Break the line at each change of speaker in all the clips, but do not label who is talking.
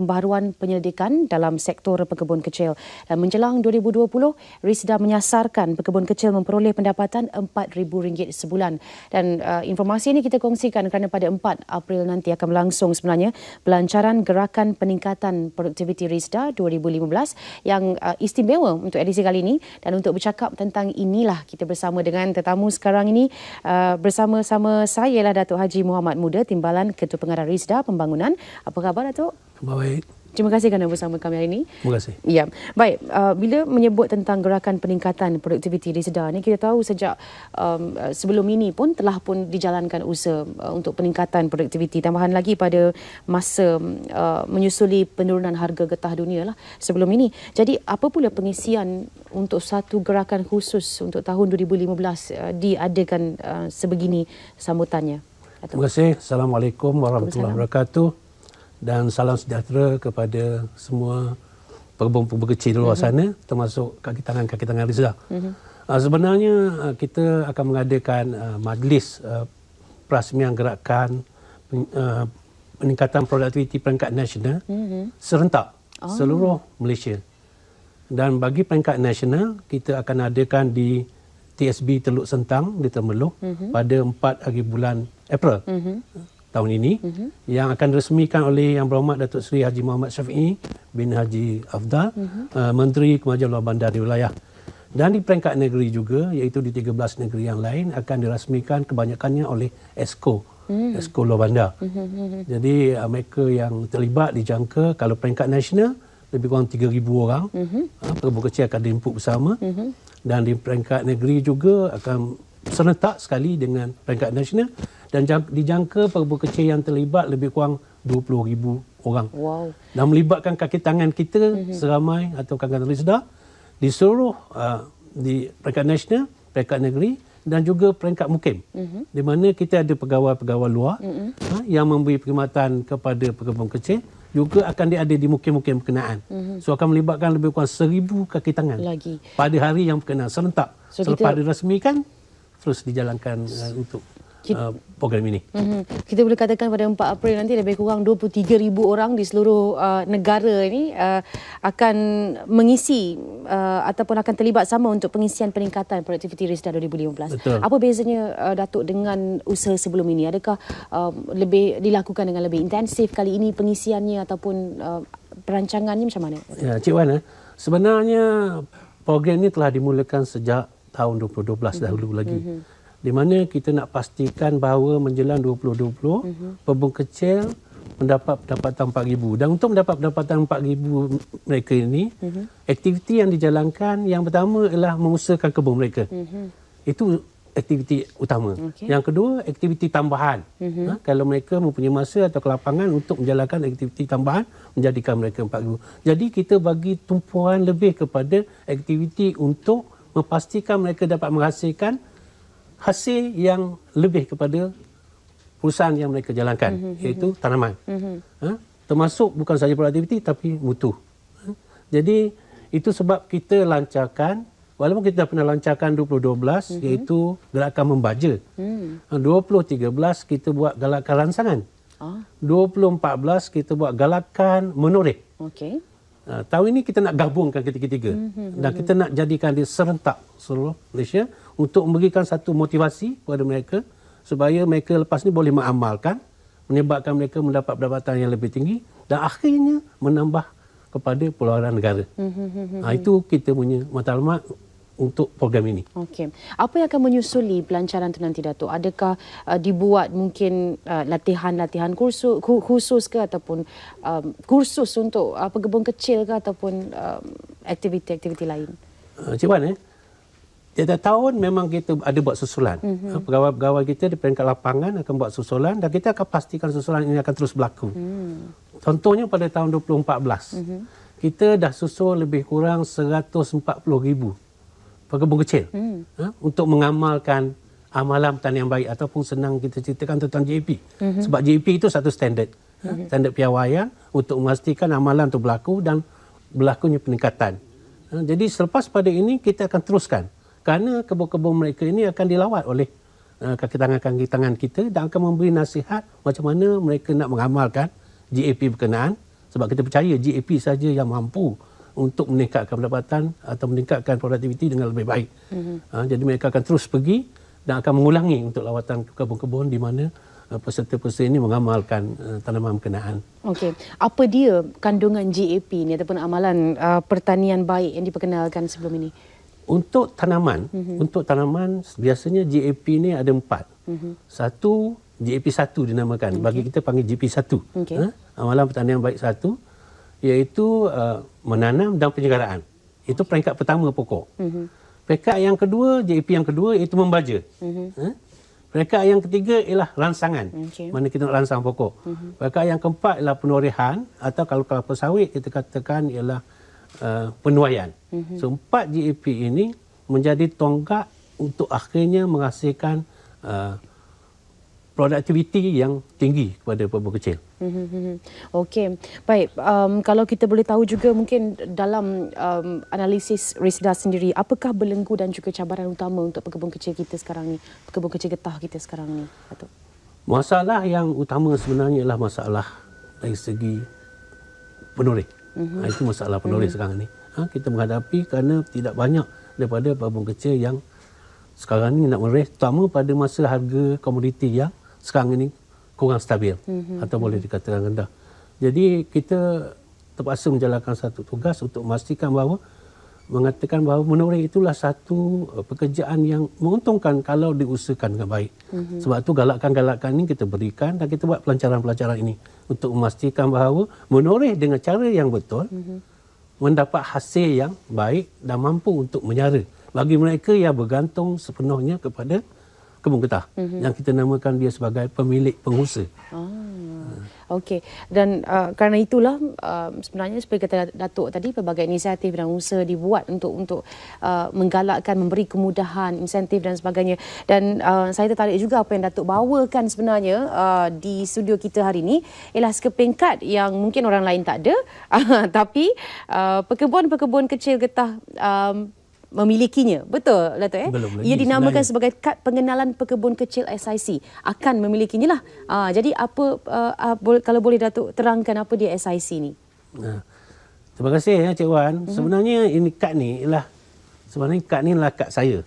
pembaharuan penyelidikan dalam sektor pekebun kecil. Dan menjelang 2020, RISDA menyasarkan pekebun kecil memperoleh pendapatan RM4,000 sebulan. Dan informasi ini kita kongsikan kerana pada 4 April nanti akan berlangsung sebenarnya pelancaran Gerakan Peningkatan Produktiviti RISDA 2015 yang istimewa untuk edisi kali ini. Dan untuk bercakap tentang inilah kita bersama dengan tetamu sekarang ini. Bersama-sama saya ialah Datuk Haji Muhammad Muda, Timbalan Ketua Pengarah RISDA Pembangunan. Apa khabar, Datuk?
Baik.
Terima kasih kerana bersama kami hari ini.
Terima kasih.
Ya, baik. Bila menyebut tentang Gerakan Peningkatan Produktiviti RISDA ni, kita tahu sejak sebelum ini pun telah pun dijalankan usaha untuk peningkatan produktiviti. Tambahan lagi pada masa menyusuli penurunan harga getah dunia lah sebelum ini. Jadi apa pula pengisian untuk satu gerakan khusus untuk tahun 2015 diadakan sebegini sambutannya?
Terima kasih. Assalamualaikum warahmatullahi wabarakatuh. Dan salam sejahtera kepada semua pekebun-pekebun kecil di luar sana, termasuk kaki tangan RISDA. Sebenarnya kita akan mengadakan majlis perasmian gerakan peningkatan produktiviti peringkat nasional serentak seluruh Malaysia. Dan bagi peringkat nasional, kita akan adakan di TSB Teluk Sentang di Temerloh pada 4 hari bulan April tahun ini, yang akan diresmikan oleh Yang Berhormat Datuk Seri Haji Muhammad Syafiee bin Haji Afdal, Menteri Kemajuan Luar Bandar di wilayah. Dan di peringkat negeri juga, iaitu di 13 negeri yang lain, akan dirasmikan kebanyakannya oleh ESCO, ESCO Luar Bandar. Jadi mereka yang terlibat dijangka, kalau peringkat nasional lebih kurang 3,000 orang, pekebun kecil akan diinput bersama. Dan di peringkat negeri juga akan serentak sekali dengan peringkat nasional, dan dijangka pekebun kecil yang terlibat lebih kurang 20,000 orang.
Wow.
Dan melibatkan kaki tangan kita seramai atau kawan-kawan RISDA di seluruh di peringkat nasional, peringkat negeri dan juga peringkat mukim. Di mana kita ada pegawai-pegawai luar yang memberi perkhidmatan kepada pekebun kecil, juga akan ada di mukim-mukim berkenaan. So akan melibatkan lebih kurang 1,000 kaki tangan lagi pada hari yang berkenaan serentak. So, selepas dirasmikan, terus dijalankan untuk program ini.
Kita boleh katakan pada 4 April nanti lebih kurang 23,000 orang di seluruh negara ini akan mengisi ataupun akan terlibat sama untuk pengisian peningkatan produktiviti RISDA 2015. Betul. Apa bezanya Datuk dengan usaha sebelum ini? Adakah lebih dilakukan dengan lebih intensif kali ini pengisiannya ataupun perancangannya macam mana?
Ya, Cik Wan, sebenarnya program ini telah dimulakan sejak tahun 2012 dahulu lagi. Di mana kita nak pastikan bahawa menjelang 2020, pekebun kecil mendapat pendapatan 4,000. Dan untuk mendapat pendapatan 4,000 mereka ini, aktiviti yang dijalankan yang pertama ialah mengusahakan kebun mereka. Itu aktiviti utama. Yang kedua, aktiviti tambahan. Kalau mereka mempunyai masa atau kelapangan untuk menjalankan aktiviti tambahan, menjadikan mereka 4,000. Jadi kita bagi tumpuan lebih kepada aktiviti untuk memastikan mereka dapat menghasilkan hasil yang lebih kepada perusahaan yang mereka jalankan, iaitu tanaman. Termasuk bukan sahaja produktiviti tapi mutu. Jadi itu sebab kita lancarkan, walaupun kita dah pernah lancarkan 2012, iaitu gerakan membaja. 2013 kita buat galakan ransangan. 2014 kita buat galakan menoreh. Tahun ini kita nak gabungkan ketiga-tiga dan kita nak jadikan dia serentak seluruh Malaysia untuk memberikan satu motivasi kepada mereka supaya mereka lepas ni boleh mengamalkan, menyebabkan mereka mendapat pendapatan yang lebih tinggi dan akhirnya menambah kepada pengeluaran negara. Itu kita punya matlamat untuk program ini. Okey.
Apa yang akan menyusuli pelancaran itu nanti, Datuk? Adakah dibuat mungkin latihan-latihan khusus ke ataupun kursus untuk pekebun kecil ke ataupun aktiviti-aktiviti lain?
Cik Wan, tiap tahun memang kita ada buat susulan. Pegawai-pegawai kita di peringkat lapangan akan buat susulan dan kita akan pastikan susulan ini akan terus berlaku. Contohnya pada tahun 2014, kita dah susul lebih kurang 140,000 pekebun kecil untuk mengamalkan amalan pertanian baik ataupun senang kita ceritakan tentang JAP. Sebab JAP itu satu standard. Standard piawaian untuk memastikan amalan itu berlaku dan berlakunya peningkatan. Jadi selepas pada ini kita akan teruskan. Kerana kebun-kebun mereka ini akan dilawat oleh kaki tangan kita dan akan memberi nasihat macam mana mereka nak mengamalkan GAP berkenaan Sebab kita percaya GAP saja yang mampu untuk meningkatkan pendapatan atau meningkatkan produktiviti dengan lebih baik. Jadi mereka akan terus pergi dan akan mengulangi untuk lawatan ke kebun-kebun di mana peserta-peserta ini mengamalkan tanaman berkenaan.
Okey, apa dia kandungan GAP ni ataupun amalan pertanian baik yang diperkenalkan sebelum ini?
Untuk tanaman, biasanya GAP ni ada 4. Satu, GAP 1 dinamakan. Bagi kita panggil GP 1. Amalan pertanian baik 1, iaitu menanam dan penyegaraan. Itu peringkat pertama pokok. Peringkat yang kedua, GAP yang kedua, iaitu membaja. Peringkat yang ketiga ialah rangsangan. Mana kita nak rangsang pokok. Peringkat yang keempat ialah penurihan, atau kalau kelapa sawit kita katakan ialah penuaian. So 4 GAP ini menjadi tonggak untuk akhirnya menghasilkan produktiviti yang tinggi kepada pebun kecil.
Okey, baik. Kalau kita boleh tahu juga mungkin dalam analisis Risda sendiri, apakah belenggu dan juga cabaran utama untuk pekebun kecil kita sekarang ni, pekebun kecil getah kita sekarang ni, Datuk?
Masalah yang utama sebenarnya ialah masalah dari segi penoreh. Itu masalah penoreh sekarang ni. Kita menghadapi kerana tidak banyak daripada pebun kecil yang sekarang ni nak mereh, terutama pada masa harga komoditi yang sekarang ini kurang stabil atau boleh dikatakan rendah. Jadi kita terpaksa menjalankan satu tugas untuk memastikan bahawa mengatakan bahawa menoreh itulah satu pekerjaan yang menguntungkan kalau diusahakan dengan baik. Sebab tu galakan-galakan ini kita berikan dan kita buat pelancaran-pelancaran ini untuk memastikan bahawa menoreh dengan cara yang betul mendapat hasil yang baik dan mampu untuk menyara bagi mereka yang bergantung sepenuhnya kepada kebun getah yang kita namakan dia sebagai pemilik pengusaha.
Okey, dan kerana itulah sebenarnya seperti kata Datuk tadi, pelbagai inisiatif dan usaha dibuat untuk menggalakkan, memberi kemudahan, insentif dan sebagainya. Dan saya tertarik juga apa yang Datuk bawakan sebenarnya di studio kita hari ini ialah sekeping kad yang mungkin orang lain tak ada tapi pekebun-pekebun kecil getah memilikinya. Betul, Datuk?
Belum lagi.
Ia dinamakan sebagai kad pengenalan pekebun kecil SIC. Akan memilikinya lah. Jadi apa kalau boleh Datuk terangkan apa dia SIC ni?
Terima kasih Cik Wan. Sebenarnya ini kad ni ialah kad saya.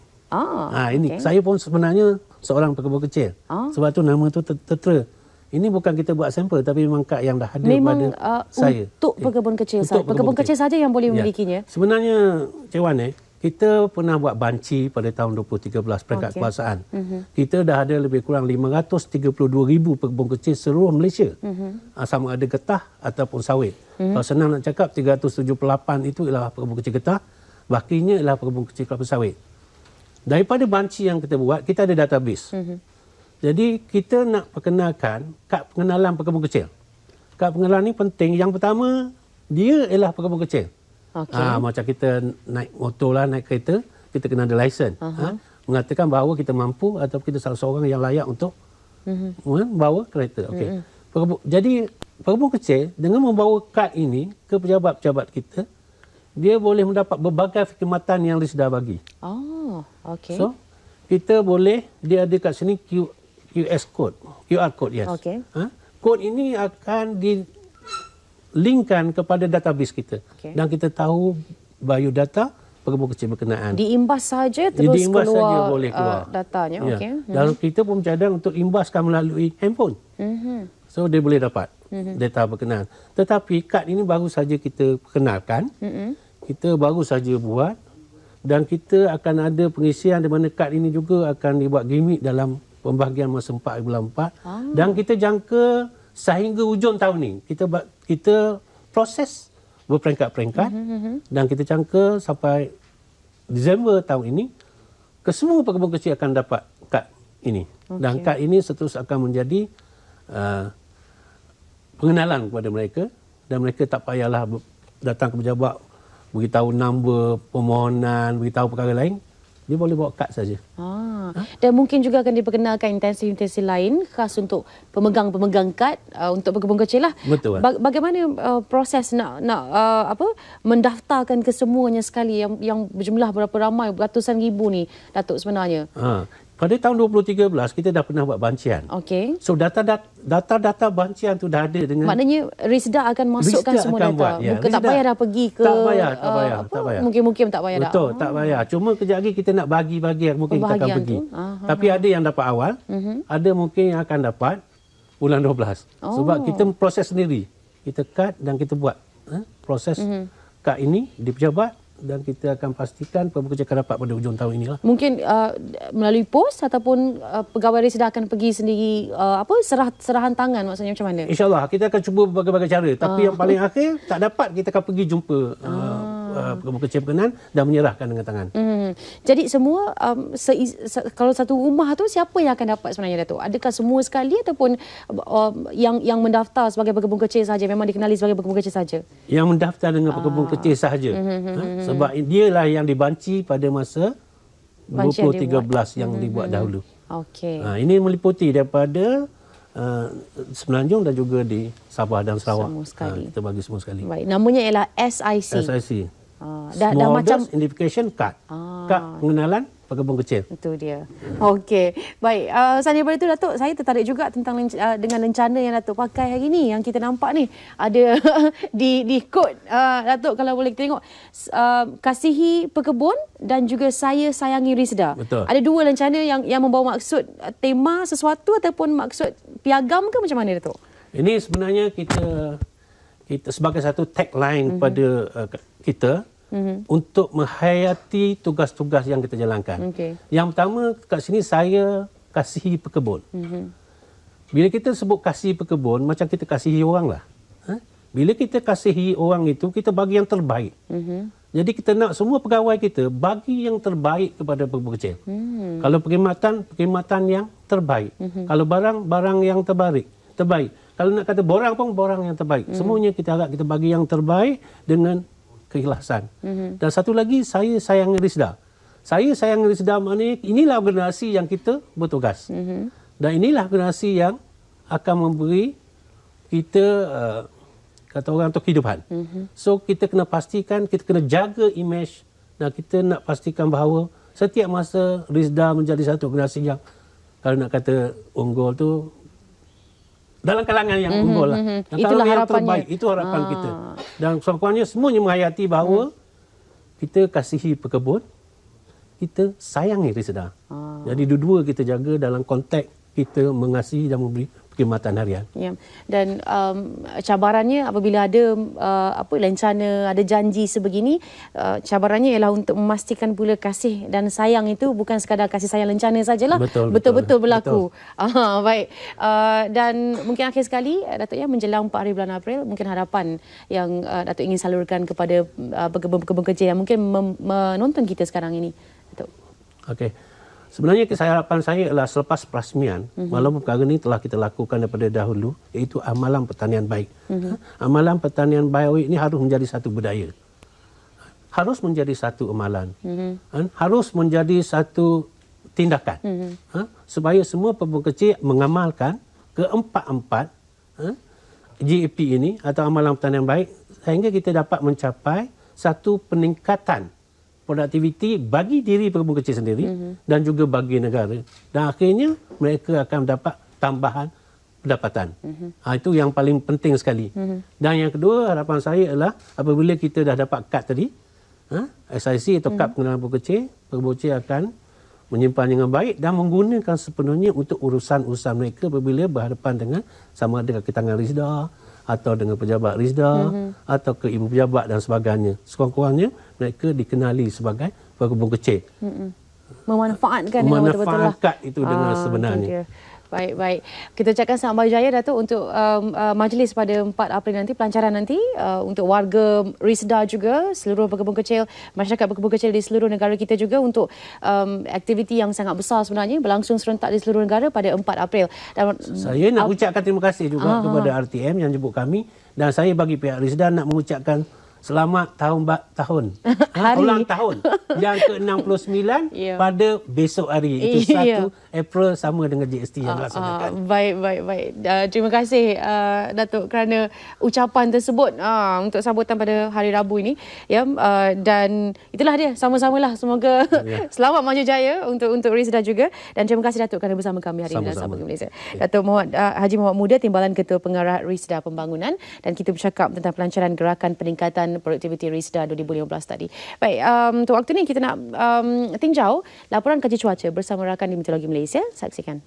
Ini saya pun sebenarnya seorang pekebun kecil. Sebab tu nama tu tertera. Ini bukan kita buat sampel tapi memang kad yang dah ada
memang,
pada saya.
Untuk pekebun kecil saja. Pekebun kecil saja yang boleh memilikinya.
Sebenarnya Cik Wan kita pernah buat banci pada tahun 2013 peringkat kebangsaan. Kita dah ada lebih kurang 532,000 pekebun kecil seluruh Malaysia. Sama ada getah ataupun sawit. Kalau senang nak cakap 378 itu ialah pekebun kecil getah, bakinya ialah pekebun kecil kelapa sawit. Daripada banci yang kita buat, kita ada database. Jadi kita nak perkenalkan kad pengenalan pekebun kecil. Kad pengenalan ni penting. Yang pertama, dia ialah pekebun kecil. Macam kita naik motor lah, naik kereta, kita kena ada lesen. Mengatakan bahawa kita mampu atau kita salah seorang yang layak untuk bawa kereta. Jadi pekebun kecil dengan membawa kad ini ke pejabat-pejabat kita, dia boleh mendapat berbagai khidmatan yang Risda bagi. So, kita boleh, dia ada kat sini QR code, yes. Kod ini akan linkkan kepada database kita. Dan kita tahu biodata pekebun kecil berkenaan.
Diimbas saja terus
diimbas
keluar,
saja boleh keluar
datanya.
Dan kita pun bercadang untuk imbaskan melalui handphone. So dia boleh dapat data berkenaan. Tetapi kad ini baru saja kita perkenalkan. Kita baru saja buat dan kita akan ada pengisian di mana kad ini juga akan dibuat gimmick dalam pembahagian masa 4 bulan 4 dan kita jangka sehingga hujung tahun ni kita proses berperingkat-peringkat dan kita jangka sampai Disember tahun ini kesemua pekebun kecil akan dapat kad ini. Dan kad ini seterusnya akan menjadi pengenalan kepada mereka dan mereka tak payahlah datang ke pejabat beritahu nombor permohonan, beritahu perkara lain. Dia boleh bawa kad saja.
Dan mungkin juga akan diperkenalkan intensi-intensi lain khas untuk pemegang-pemegang kad untuk pekebun kecil lah.
Betul.
Bagaimana proses nak mendaftarkan kesemuanya sekali yang berjumlah berapa ramai ratusan ribu ni Datuk sebenarnya?
Pada tahun 2013 kita dah pernah buat bancian.
Okey.
So data bancian tu dah ada dengan.
Maknanya Risda akan masukkan
Risda
semua
akan
data.
buat, ya.
Bukan tak
Risda
payah dah pergi ke
tak payah.
Mungkin tak payah dah.
Betul, tak payah. Cuma kejap lagi kita nak bagi-bagi mungkin kita akan pergi. Tapi ada yang dapat awal, ada mungkin yang akan dapat bulan 12. Sebab kita proses sendiri. Kita cut dan kita buat proses cut ini di pejabat dan kita akan pastikan pembuka akan dapat pada hujung tahun inilah.
Mungkin melalui pos ataupun pegawai Risda akan pergi sendiri serahan tangan, maksudnya macam mana?
InsyaAllah kita akan cuba berbagai-bagai cara. Tapi yang paling akhir tak dapat kita akan pergi jumpa pembuka kecil berkenan dan menyerahkan dengan tangan.
Jadi semua kalau satu rumah tu siapa yang akan dapat sebenarnya Datuk? Adakah semua sekali ataupun yang mendaftar sebagai pekebun kecil saja memang dikenali sebagai pekebun kecil saja?
Yang mendaftar dengan pekebun kecil sahaja. Sebab dialah yang dibanci pada masa 2013 yang dibuat dahulu.
Okey.
Ini meliputi daripada Semenanjung dan juga di Sabah dan Sarawak.
Semua sekali.
Kita bagi semua sekali.
Baik, namanya ialah SIC.
SIC.
Dah macam
Identification Card. Kad pengenalan pekebun kecil.
Itu dia. Okey. Baik. Selain daripada itu Datuk, saya tertarik juga tentang dengan lencana yang Datuk pakai hari ni, yang kita nampak ni. Ada di kod Datuk, kalau boleh kita tengok. Kasihi pekebun dan juga saya sayangi Risda.
Betul.
Ada dua lencana yang membawa maksud tema sesuatu ataupun maksud piagam ke macam mana Datuk?
Ini sebenarnya kita sebagai satu tagline pada kita untuk menghayati tugas-tugas yang kita jalankan. Yang pertama kat sini saya kasihi pekebun. Bila kita sebut kasihi pekebun, macam kita kasihi orang lah. Bila kita kasihi orang itu, kita bagi yang terbaik. Jadi kita nak semua pegawai kita bagi yang terbaik kepada pekebun kecil. Kalau perkhidmatan yang terbaik. Kalau barang yang terbaik. Kalau nak kata borang pun borang yang terbaik. Semuanya kita harap kita bagi yang terbaik dengan keikhlasan. Dan satu lagi, saya sayangi Risda. Saya sayangi Risda maknanya inilah organisasi yang kita bertugas. Dan inilah organisasi yang akan memberi kita kata orang tu kehidupan. So kita kena pastikan, kita kena jaga imej dan kita nak pastikan bahawa setiap masa Risda menjadi satu organisasi yang kalau nak kata unggul tu dalam kalangan yang unggul lah.
Itulah harapannya.
Terbaik. Itu harapan kita. Dan sekurang-kurangnya semuanya menghayati bahawa kita kasihi pekebun, kita sayangi Risda. Jadi dua-dua kita jaga dalam konteks kita mengasihi dan memberi perkhidmatan harian.
Ya. Dan cabarannya apabila ada lencana, ada janji sebegini, cabarannya ialah untuk memastikan pula kasih dan sayang itu bukan sekadar kasih sayang lencana sajalah. Betul-betul berlaku. Baik. Dan mungkin akhir sekali Datuk ya, menjelang 4 hari bulan April, mungkin harapan yang Datuk ingin salurkan kepada pekebun-pekebun kecil yang mungkin menonton kita sekarang ini, Datuk.
Okey. Sebenarnya harapan saya adalah selepas perasmian, walaupun perkara ini telah kita lakukan daripada dahulu, iaitu amalan pertanian baik. Amalan pertanian baik ini harus menjadi satu budaya. Harus menjadi satu amalan. Harus menjadi satu tindakan. Supaya semua pekebun kecil mengamalkan keempat-empat GAP ini atau amalan pertanian baik sehingga kita dapat mencapai satu peningkatan produktiviti bagi diri pekebun kecil sendiri dan juga bagi negara. Dan akhirnya mereka akan dapat tambahan pendapatan. Itu yang paling penting sekali. Dan yang kedua, harapan saya adalah apabila kita dah dapat kad tadi, SIC atau kad pengenalan pekebun kecil akan menyimpan dengan baik dan menggunakan sepenuhnya untuk urusan-urusan mereka apabila berhadapan dengan sama ada kaki tangan Risda atau dengan pejabat Risda atau ke ibu pejabat dan sebagainya. Sekurang-kurangnya mereka dikenali sebagai pekebun kecil.
Memanfaatkan
memanfaatkan itu dengan sebenarnya.
Baik. Kita ucapkan selamat berjaya Datuk untuk majlis pada 4 April nanti, pelancaran nanti untuk warga Risda juga, seluruh pekebun kecil, masyarakat pekebun kecil di seluruh negara kita juga untuk aktiviti yang sangat besar sebenarnya berlangsung serentak di seluruh negara pada 4 April. Dan
saya nak ucapkan terima kasih juga kepada RTM yang jemput kami dan saya bagi pihak Risda nak mengucapkan Selamat tahun
Hari.
ulang tahun yang ke-69
Ya.
pada besok hari. Itu
Ya.
1 April sama dengan GST yang dilaksanakan.
Baik. Terima kasih Datuk kerana ucapan tersebut untuk sambutan pada hari Rabu ini. Ya, dan itulah dia, sama-samalah. Semoga selamat maju jaya untuk Rizda juga. Dan terima kasih Datuk kerana bersama kami hari ini dalam Sabtu Malaysia. Datuk Haji Muhammad Muda, Timbalan Ketua Pengarah Rizda Pembangunan, dan kita bercakap tentang pelancaran gerakan peningkatan produktiviti Rizda 2015 tadi. Baik, untuk waktu ini kita nak tinjau laporan kaji cuaca bersama rakan di Meteorologi Malaysia. Saksikan.